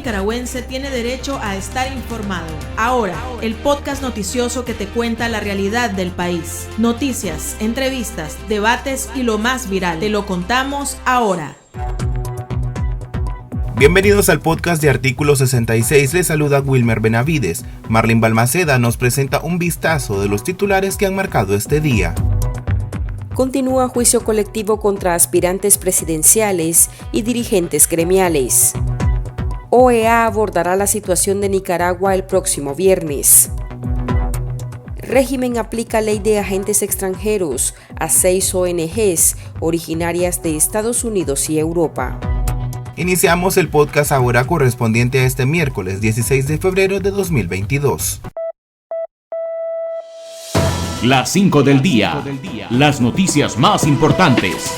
nicaragüense tiene derecho a estar informado. Ahora, el podcast noticioso que te cuenta la realidad del país. Noticias, entrevistas, debates y lo más viral. Te lo contamos ahora. Bienvenidos al podcast de Artículo 66, les saluda Wilmer Benavides. Marlene Balmaceda nos presenta un vistazo de los titulares que han marcado este día. Continúa juicio colectivo contra aspirantes presidenciales y dirigentes gremiales. OEA abordará la situación de Nicaragua el próximo viernes. Régimen aplica ley de agentes extranjeros a 6 ONGs originarias de Estados Unidos y Europa. Iniciamos el podcast ahora correspondiente a este miércoles 16 de febrero de 2022. Las 5 del día. Las noticias más importantes.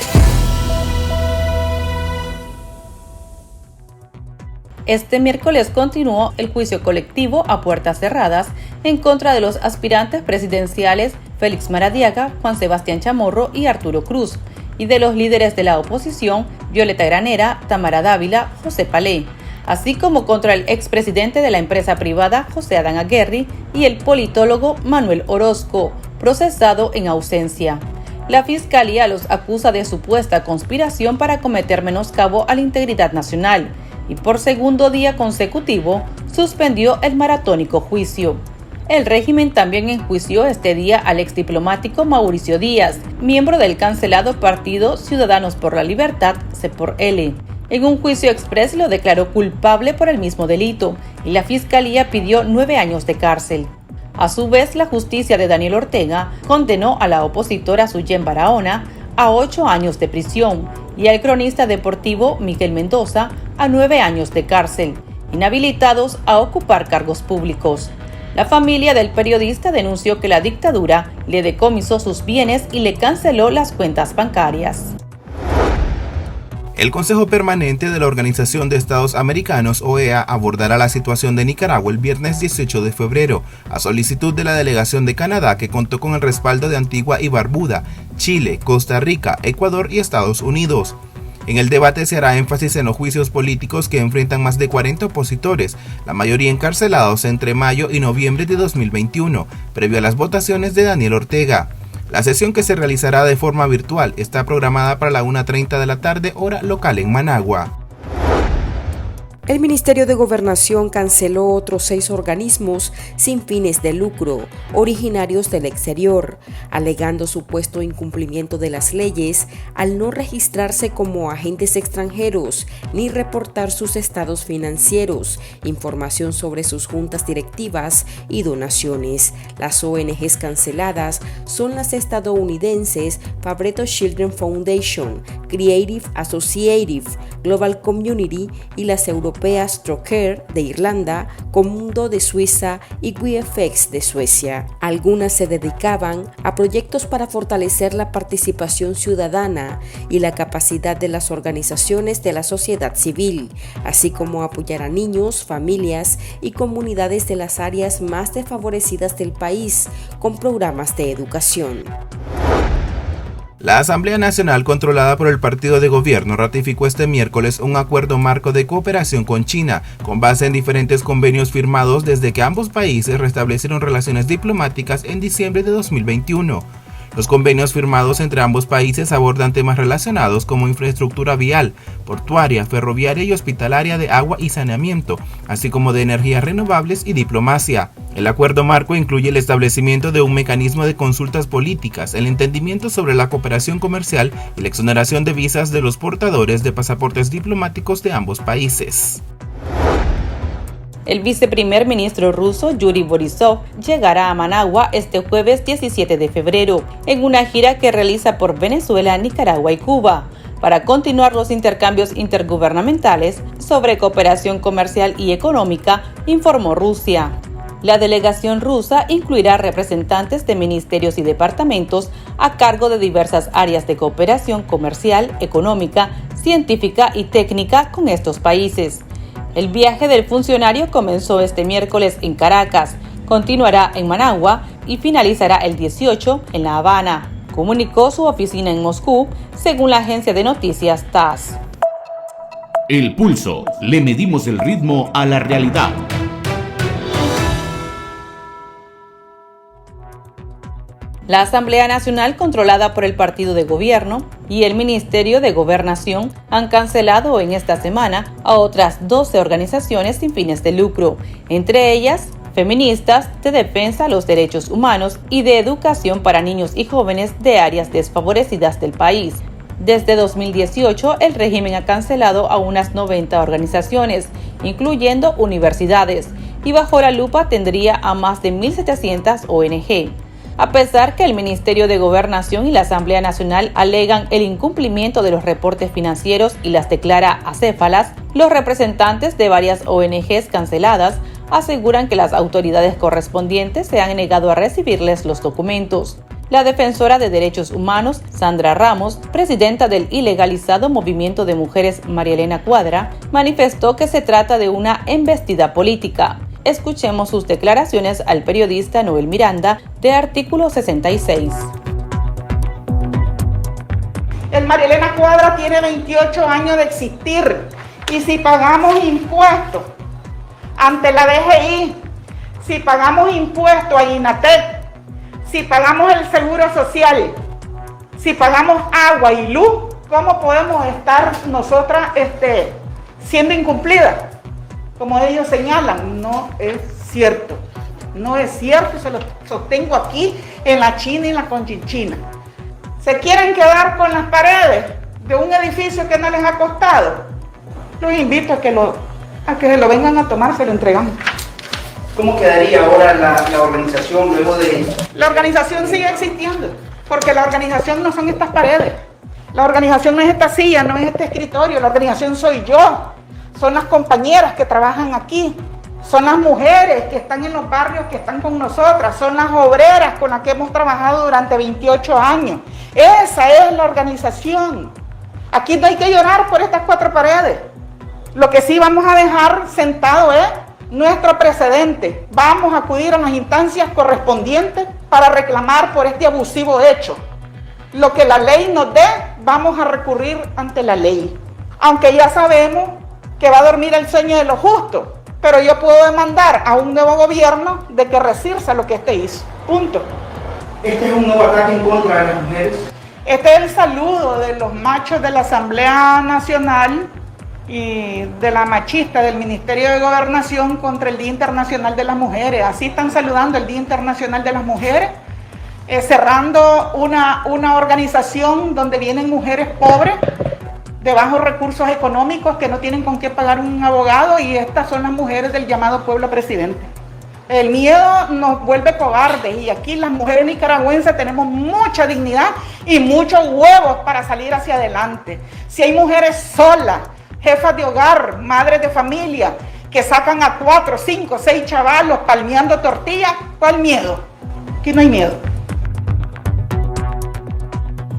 Este miércoles continuó el juicio colectivo a puertas cerradas en contra de los aspirantes presidenciales Félix Maradiaga, Juan Sebastián Chamorro y Arturo Cruz, y de los líderes de la oposición Violeta Granera, Tamara Dávila, José Palé, así como contra el expresidente de la empresa privada José Adán Aguerri y el politólogo Manuel Orozco, procesado en ausencia. La Fiscalía los acusa de supuesta conspiración para cometer menoscabo a la integridad nacional y por segundo día consecutivo suspendió el maratónico juicio. El régimen también enjuició este día al exdiplomático Mauricio Díaz, miembro del cancelado partido Ciudadanos por la Libertad, C4L. En un juicio exprés lo declaró culpable por el mismo delito y la Fiscalía pidió 9 años de cárcel. A su vez, la justicia de Daniel Ortega condenó a la opositora Suyen Barahona a 8 años de prisión y al cronista deportivo Miguel Mendoza a 9 años de cárcel, inhabilitados a ocupar cargos públicos. La familia del periodista denunció que la dictadura le decomisó sus bienes y le canceló las cuentas bancarias. El Consejo Permanente de la Organización de Estados Americanos, OEA, abordará la situación de Nicaragua el viernes 18 de febrero, a solicitud de la delegación de Canadá, que contó con el respaldo de Antigua y Barbuda, Chile, Costa Rica, Ecuador y Estados Unidos. En el debate se hará énfasis en los juicios políticos que enfrentan más de 40 opositores, la mayoría encarcelados entre mayo y noviembre de 2021, previo a las votaciones de Daniel Ortega. La sesión, que se realizará de forma virtual, está programada para la 1:30 de la tarde, hora local en Managua. El Ministerio de Gobernación canceló otros 6 organismos sin fines de lucro, originarios del exterior, alegando supuesto incumplimiento de las leyes al no registrarse como agentes extranjeros ni reportar sus estados financieros, información sobre sus juntas directivas y donaciones. Las ONGs canceladas son las estadounidenses Fabretto Children Foundation, Creative Associative, Global Community y las europeas Trocare de Irlanda, Comundo de Suiza y WeFX de Suecia. Algunas se dedicaban a proyectos para fortalecer la participación ciudadana y la capacidad de las organizaciones de la sociedad civil, así como apoyar a niños, familias y comunidades de las áreas más desfavorecidas del país con programas de educación. La Asamblea Nacional, controlada por el partido de gobierno, ratificó este miércoles un acuerdo marco de cooperación con China, con base en diferentes convenios firmados desde que ambos países restablecieron relaciones diplomáticas en diciembre de 2021. Los convenios firmados entre ambos países abordan temas relacionados como infraestructura vial, portuaria, ferroviaria y hospitalaria, de agua y saneamiento, así como de energías renovables y diplomacia. El acuerdo marco incluye el establecimiento de un mecanismo de consultas políticas, el entendimiento sobre la cooperación comercial y la exoneración de visas de los portadores de pasaportes diplomáticos de ambos países. El viceprimer ministro ruso Yuri Borisov llegará a Managua este jueves 17 de febrero en una gira que realiza por Venezuela, Nicaragua y Cuba para continuar los intercambios intergubernamentales sobre cooperación comercial y económica, informó Rusia. La delegación rusa incluirá representantes de ministerios y departamentos a cargo de diversas áreas de cooperación comercial, económica, científica y técnica con estos países. El viaje del funcionario comenzó este miércoles en Caracas, continuará en Managua y finalizará el 18 en La Habana, comunicó su oficina en Moscú, según la agencia de noticias TASS. El Pulso. Le medimos el ritmo a la realidad. La Asamblea Nacional, controlada por el partido de gobierno, y el Ministerio de Gobernación han cancelado en esta semana a otras 12 organizaciones sin fines de lucro, entre ellas feministas, de defensa de los derechos humanos y de educación para niños y jóvenes de áreas desfavorecidas del país. Desde 2018, el régimen ha cancelado a unas 90 organizaciones, incluyendo universidades, y bajo la lupa tendría a más de 1.700 ONG. A pesar que el Ministerio de Gobernación y la Asamblea Nacional alegan el incumplimiento de los reportes financieros y las declara acéfalas, los representantes de varias ONGs canceladas aseguran que las autoridades correspondientes se han negado a recibirles los documentos. La defensora de derechos humanos, Sandra Ramos, presidenta del ilegalizado Movimiento de Mujeres María Elena Cuadra, manifestó que se trata de una embestida política. Escuchemos sus declaraciones al periodista Noel Miranda de Artículo 66. El María Elena Cuadra tiene 28 años de existir y si pagamos impuestos ante la DGI, si pagamos impuestos a INATEC, si pagamos el seguro social, si pagamos agua y luz, ¿cómo podemos estar nosotras siendo incumplidas? Como ellos señalan, no es cierto. No es cierto, se lo sostengo aquí en la China y en la Conchinchina. ¿Se quieren quedar con las paredes de un edificio que no les ha costado? Los invito a que se lo vengan a tomar, se lo entregamos. ¿Cómo quedaría ahora la organización luego de...? La organización sigue existiendo, porque la organización no son estas paredes. La organización no es esta silla, no es este escritorio, la organización soy yo. Son las compañeras que trabajan aquí, son las mujeres que están en los barrios que están con nosotras, son las obreras con las que hemos trabajado durante 28 años. Esa es la organización. Aquí no hay que llorar por estas 4 paredes. Lo que sí vamos a dejar sentado es nuestro precedente. Vamos a acudir a las instancias correspondientes para reclamar por este abusivo hecho. Lo que la ley nos dé, vamos a recurrir ante la ley. Aunque ya sabemos que va a dormir el sueño de los justos, pero yo puedo demandar a un nuevo gobierno de que resarza lo que hizo. Punto. ¿Este es un nuevo ataque en contra de las mujeres? Este es el saludo de los machos de la Asamblea Nacional y de la machista del Ministerio de Gobernación contra el Día Internacional de las Mujeres. Así están saludando el Día Internacional de las Mujeres, cerrando una organización donde vienen mujeres pobres, de bajos recursos económicos que no tienen con qué pagar un abogado, y estas son las mujeres del llamado pueblo presidente. El miedo nos vuelve cobardes y aquí las mujeres nicaragüenses tenemos mucha dignidad y muchos huevos para salir hacia adelante. Si hay mujeres solas, jefas de hogar, madres de familia, que sacan a 4, 5, 6 chavalos palmeando tortillas, ¿cuál miedo? Aquí no hay miedo.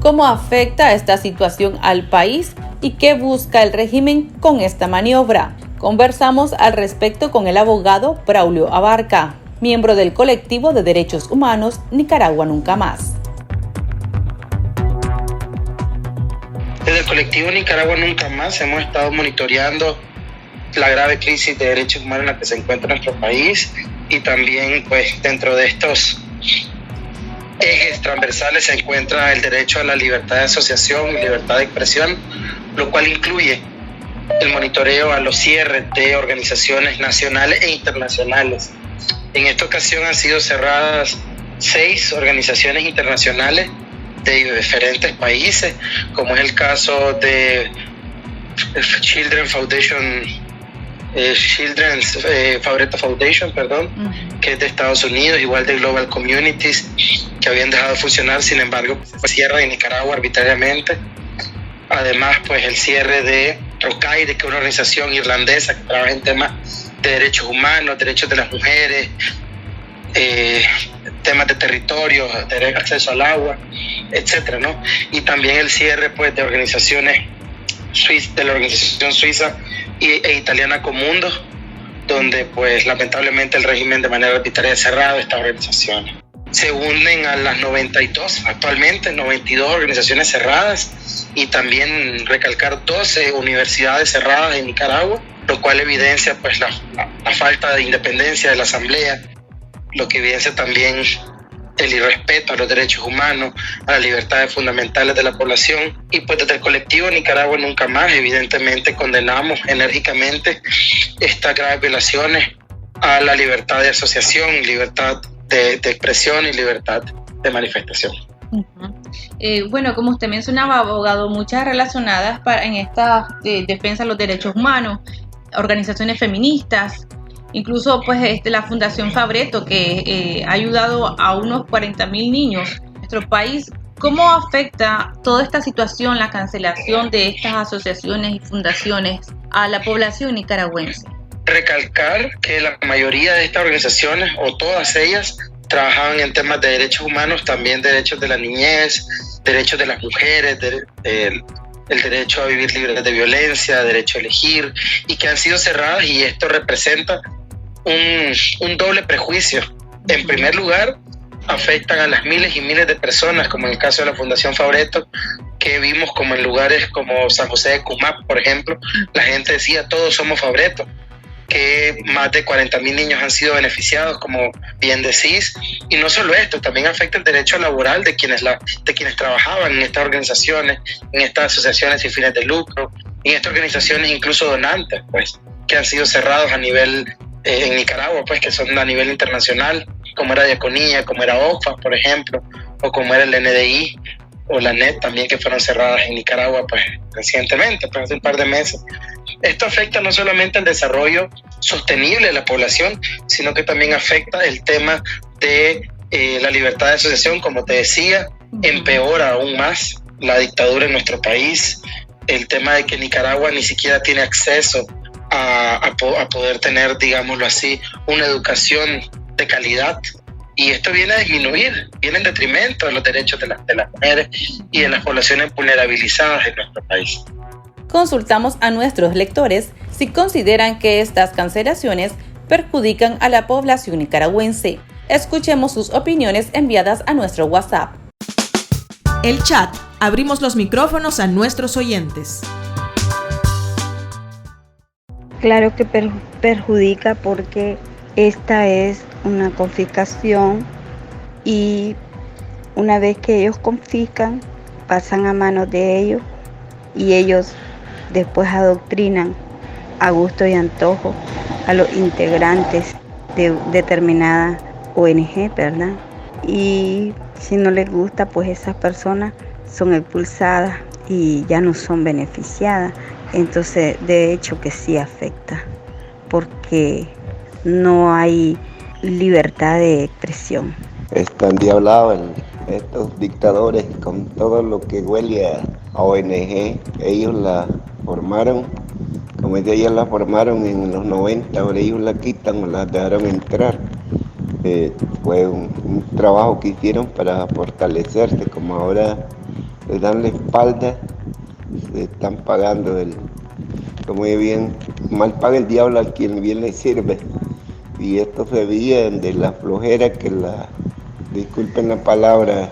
¿Cómo afecta esta situación al país y qué busca el régimen con esta maniobra? Conversamos al respecto con el abogado Braulio Abarca, miembro del colectivo de derechos humanos Nicaragua Nunca Más. Desde el colectivo Nicaragua Nunca Más hemos estado monitoreando la grave crisis de derechos humanos en la que se encuentra nuestro país, y también pues dentro de estos ejes transversales se encuentra el derecho a la libertad de asociación y libertad de expresión, lo cual incluye el monitoreo a los cierres de organizaciones nacionales e internacionales. En esta ocasión han sido cerradas 6 organizaciones internacionales de diferentes países, como es el caso de Children's Foundation, que es de Estados Unidos, igual de Global Communities, que habían dejado de funcionar, sin embargo, pues cierra en Nicaragua arbitrariamente. Además, pues el cierre de Rocaire, que es una organización irlandesa que trabaja en temas de derechos humanos, derechos de las mujeres, temas de territorio, de acceso al agua, etcétera, ¿no? Y también el cierre, pues, de organizaciones de la organización suiza e italiana Comundo, donde, pues, lamentablemente el régimen de manera arbitraria ha cerrado estas organizaciones. se unen a las 92 actualmente, 92 organizaciones cerradas, y también recalcar 12 universidades cerradas en Nicaragua, lo cual evidencia pues la falta de independencia de la Asamblea, lo que evidencia también el irrespeto a los derechos humanos, a las libertades fundamentales de la población. Y pues desde el colectivo Nicaragua Nunca Más, evidentemente condenamos enérgicamente estas graves violaciones a la libertad de asociación, libertad de expresión y libertad de manifestación. Bueno, como usted mencionaba, abogado, muchas relacionadas en esta defensa de los derechos humanos, organizaciones feministas, incluso pues la Fundación Fabretto, que ha ayudado a unos 40.000 niños en nuestro país. ¿Cómo afecta toda esta situación, la cancelación de estas asociaciones y fundaciones a la población nicaragüense? Recalcar que la mayoría de estas organizaciones, o todas ellas, trabajaban en temas de derechos humanos, también derechos de la niñez, derechos de las mujeres, el derecho a vivir libres de violencia, derecho a elegir, y que han sido cerradas, y esto representa un doble prejuicio. En primer lugar, afectan a las miles y miles de personas, como en el caso de la Fundación Fabretto, que vimos como en lugares como San José de Cumap, por ejemplo, la gente decía todos somos Fabretto, que más de 40.000 niños han sido beneficiados, como bien decís. Y no solo esto, también afecta el derecho laboral de quienes trabajaban en estas organizaciones, en estas asociaciones sin fines de lucro, en estas organizaciones incluso donantes, pues, que han sido cerrados a nivel en Nicaragua, pues, que son a nivel internacional, como era Diaconía, como era OCFA, por ejemplo, o como era el NDI o la NET también, que fueron cerradas en Nicaragua pues recientemente, pues hace un par de meses. Esto afecta no solamente el desarrollo sostenible de la población, sino que también afecta el tema de la libertad de asociación, como te decía, empeora aún más la dictadura en nuestro país, el tema de que Nicaragua ni siquiera tiene acceso a poder tener, digámoslo así, una educación de calidad. Y esto viene a disminuir, viene en detrimento de los derechos de las mujeres y de las poblaciones vulnerabilizadas en nuestro país. Consultamos a nuestros lectores si consideran que estas cancelaciones perjudican a la población nicaragüense. Escuchemos sus opiniones enviadas a nuestro WhatsApp. El chat. Abrimos los micrófonos a nuestros oyentes. Claro que perjudica, porque esta es una confiscación, y una vez que ellos confiscan, pasan a manos de ellos, y ellos después adoctrinan a gusto y antojo a los integrantes de determinada ONG, ¿verdad? Y si no les gusta, pues esas personas son expulsadas y ya no son beneficiadas. Entonces, de hecho que sí afecta, porque no hay libertad de expresión. Están diablados estos dictadores con todo lo que huele a ONG. Ellos la formaron, como ellos la formaron en los 90, ahora ellos la quitan o la dejaron entrar. Fue un trabajo que hicieron para fortalecerse, como ahora les dan la espalda, se están pagando como bien, mal paga el diablo al quien bien le sirve. Y esto se veía de la flojera que disculpen la palabra,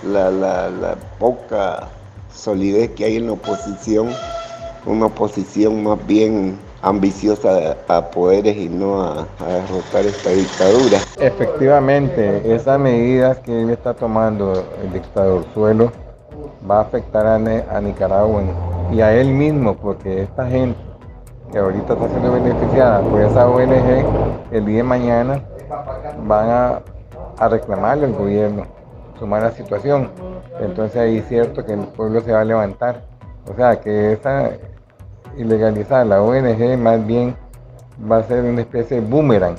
la poca solidez que hay en la oposición, una oposición más bien ambiciosa a poderes y no a derrotar esta dictadura. Efectivamente, esas medidas que él está tomando el dictador Suelo va a afectar a Nicaragua y a él mismo, porque esta gente que ahorita está siendo beneficiada por esa ONG, el día de mañana van a reclamarle al gobierno su mala situación. Entonces ahí es cierto que el pueblo se va a levantar. O sea que esa ilegalizar la ONG más bien va a ser una especie de boomerang,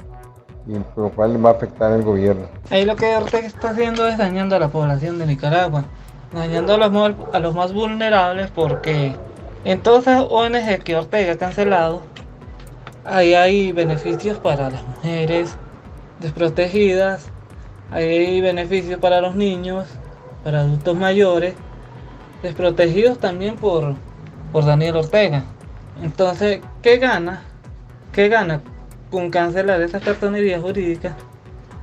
y por lo cual va a afectar al gobierno. Ahí lo que Ortega está haciendo es dañando a la población de Nicaragua, dañando a los más vulnerables, porque en todas las ONG que Ortega ha cancelado, ahí hay beneficios para las mujeres desprotegidas, ahí hay beneficios para los niños, para adultos mayores, desprotegidos también por Daniel Ortega. Entonces, ¿qué gana con cancelar esa personería jurídica?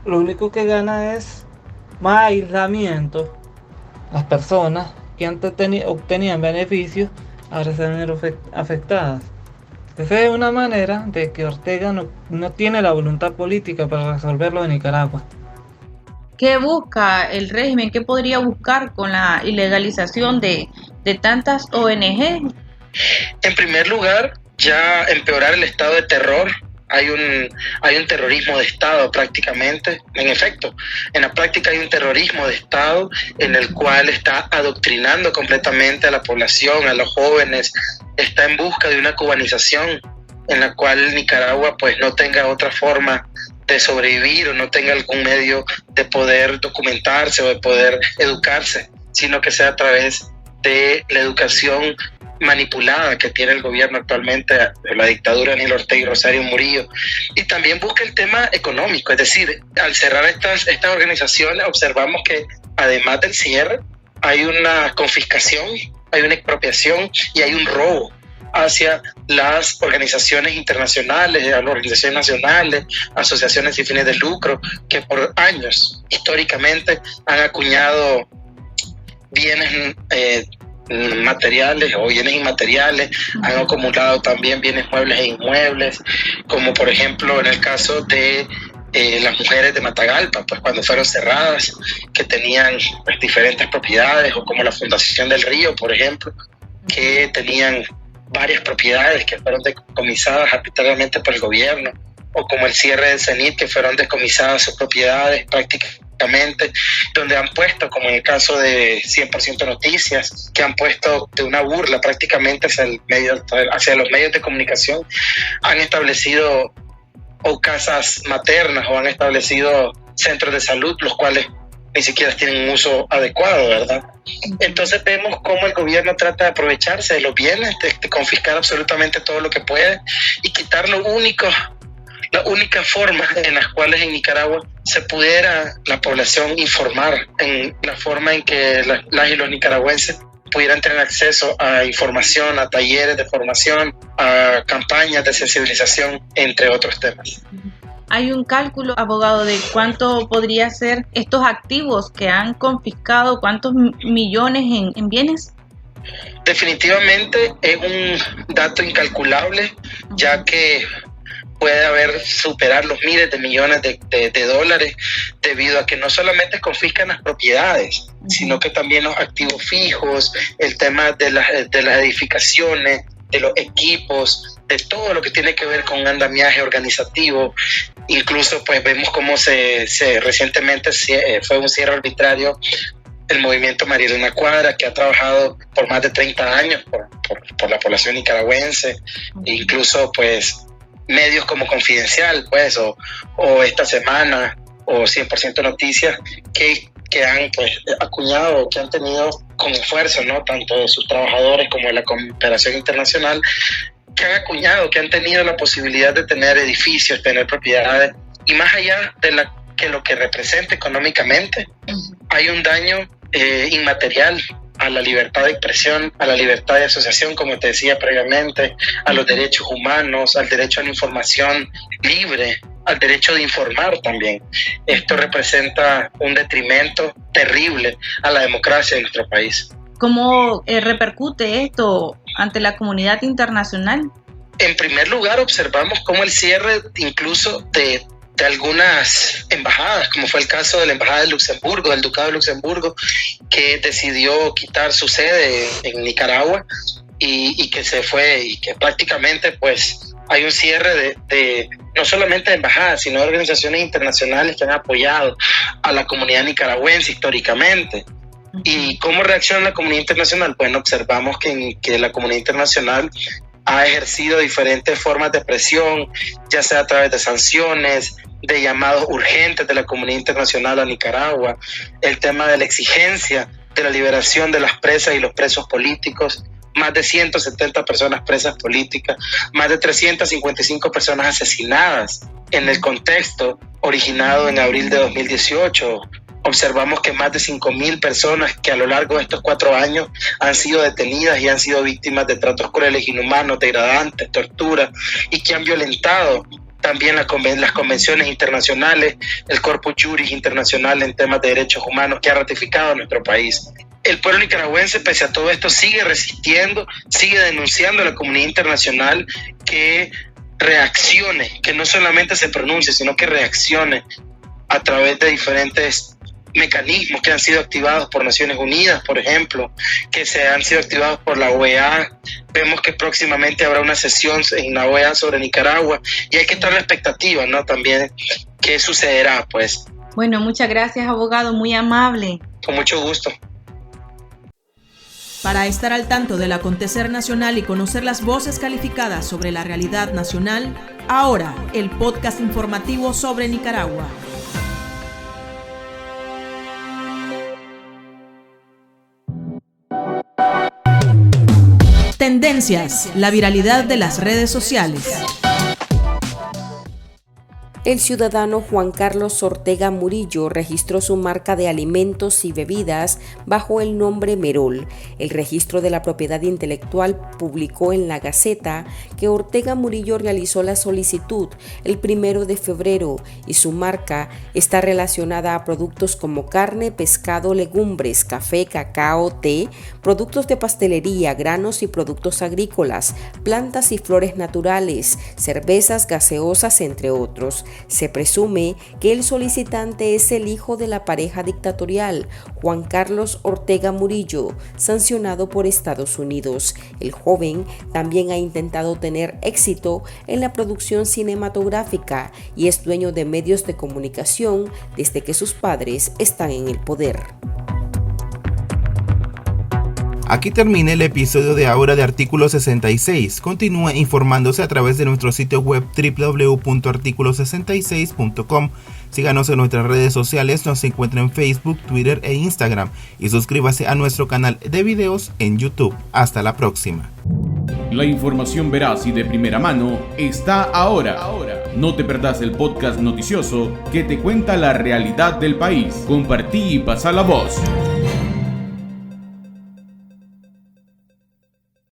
Lo único que gana es más aislamiento, las personas que antes obtenían beneficios ahora se ven afectadas. Esa es una manera de que Ortega no tiene la voluntad política para resolverlo en Nicaragua. ¿Qué busca el régimen? ¿Qué podría buscar con la ilegalización de tantas ONG? En primer lugar, ya empeorar el estado de terror. Hay un terrorismo de Estado prácticamente. En efecto, en la práctica hay un terrorismo de Estado en el cual está adoctrinando completamente a la población, a los jóvenes. Está en busca de una cubanización en la cual Nicaragua pues no tenga otra forma de sobrevivir o no tenga algún medio de poder documentarse o de poder educarse, sino que sea a través de la educación manipulada que tiene el gobierno actualmente, la dictadura de Daniel Ortega y Rosario Murillo. Y también busca el tema económico, es decir, al cerrar estas organizaciones observamos que además del cierre hay una confiscación, hay una expropiación y hay un robo hacia las organizaciones internacionales, a las organizaciones nacionales, asociaciones sin fines de lucro, que por años históricamente han acuñado bienes materiales o bienes inmateriales, han acumulado también bienes muebles e inmuebles, como por ejemplo en el caso de las mujeres de Matagalpa, pues cuando fueron cerradas, que tenían pues, diferentes propiedades, o como la Fundación del Río, por ejemplo, que tenían varias propiedades que fueron decomisadas arbitrariamente por el gobierno, o como el cierre del CENIT, que fueron decomisadas sus propiedades prácticamente, donde han puesto, como en el caso de 100% Noticias, que han puesto de una burla prácticamente hacia los medios de comunicación, han establecido o casas maternas o han establecido centros de salud, los cuales ni siquiera tienen un uso adecuado, ¿verdad? Entonces vemos cómo el gobierno trata de aprovecharse de los bienes, de confiscar absolutamente todo lo que puede y quitar la única forma en las cuales en Nicaragua se pudiera la población informar, en la forma en que las y los nicaragüenses pudieran tener acceso a información, a talleres de formación, a campañas de sensibilización, entre otros temas. ¿Hay un cálculo, abogado, de cuánto podría ser estos activos que han confiscado, cuántos millones en bienes? Definitivamente es un dato incalculable, ya que puede superar los miles de millones de dólares, debido a que no solamente confiscan las propiedades, sino que también los activos fijos, el tema de las edificaciones, de los equipos, de todo lo que tiene que ver con un andamiaje organizativo. Incluso pues vemos cómo recientemente fue un cierre arbitrario el movimiento María Elena Cuadra, que ha trabajado por más de 30 años por la población nicaragüense, e incluso pues medios como Confidencial pues o Esta Semana o 100% Noticias que han pues acuñado, que han tenido con esfuerzo, ¿no?, tanto de sus trabajadores como de la cooperación internacional, que han acuñado, que han tenido la posibilidad de tener edificios, tener propiedades, y más allá de lo que representa económicamente, hay un daño inmaterial a la libertad de expresión, a la libertad de asociación, como te decía previamente, a los derechos humanos, al derecho a la información libre, al derecho de informar también. Esto representa un detrimento terrible a la democracia de nuestro país. ¿Cómo repercute esto ante la comunidad internacional? En primer lugar, observamos cómo el cierre incluso de algunas embajadas, como fue el caso de la Embajada de Luxemburgo, del Ducado de Luxemburgo, que decidió quitar su sede en Nicaragua y que se fue, y que prácticamente pues hay un cierre de no solamente de embajadas, sino de organizaciones internacionales que han apoyado a la comunidad nicaragüense históricamente. ¿Y cómo reacciona la comunidad internacional? Bueno, observamos que la comunidad internacional ha ejercido diferentes formas de presión, ya sea a través de sanciones, de llamados urgentes de la comunidad internacional a Nicaragua, el tema de la exigencia de la liberación de las presas y los presos políticos, más de 170 personas presas políticas, más de 355 personas asesinadas en el contexto originado en abril de 2018. Observamos que más de 5.000 personas que a lo largo de estos 4 años han sido detenidas y han sido víctimas de tratos crueles, inhumanos, degradantes, tortura, y que han violentado también las convenciones internacionales, el Corpus Juris Internacional en temas de derechos humanos que ha ratificado nuestro país. El pueblo nicaragüense, pese a todo esto, sigue resistiendo, sigue denunciando a la comunidad internacional que reaccione, que no solamente se pronuncie, sino que reaccione a través de diferentes mecanismos que han sido activados por Naciones Unidas, por ejemplo, que se han sido activados por la OEA. Vemos que próximamente habrá una sesión en la OEA sobre Nicaragua y hay que estar a la expectativa, ¿no? También, ¿qué sucederá, pues? Bueno, muchas gracias, abogado, muy amable. Con mucho gusto. Para estar al tanto del acontecer nacional y conocer las voces calificadas sobre la realidad nacional, ahora el podcast informativo sobre Nicaragua. Tendencias, la viralidad de las redes sociales. El ciudadano Juan Carlos Ortega Murillo registró su marca de alimentos y bebidas bajo el nombre Merol. El registro de la propiedad intelectual publicó en la Gaceta que Ortega Murillo realizó la solicitud el 1 de febrero y su marca está relacionada a productos como carne, pescado, legumbres, café, cacao, té, productos de pastelería, granos y productos agrícolas, plantas y flores naturales, cervezas, gaseosas, entre otros. Se presume que el solicitante es el hijo de la pareja dictatorial, Juan Carlos Ortega Murillo, sancionado por Estados Unidos. El joven también ha intentado tener éxito en la producción cinematográfica y es dueño de medios de comunicación desde que sus padres están en el poder. Aquí termina el episodio de ahora de Artículo 66. Continúe informándose a través de nuestro sitio web www.articulo66.com. Síganos en nuestras redes sociales, nos encuentra en Facebook, Twitter e Instagram. Y suscríbase a nuestro canal de videos en YouTube. Hasta la próxima. La información veraz y de primera mano está ahora. No te perdás el podcast noticioso que te cuenta la realidad del país. Compartí y pasa la voz.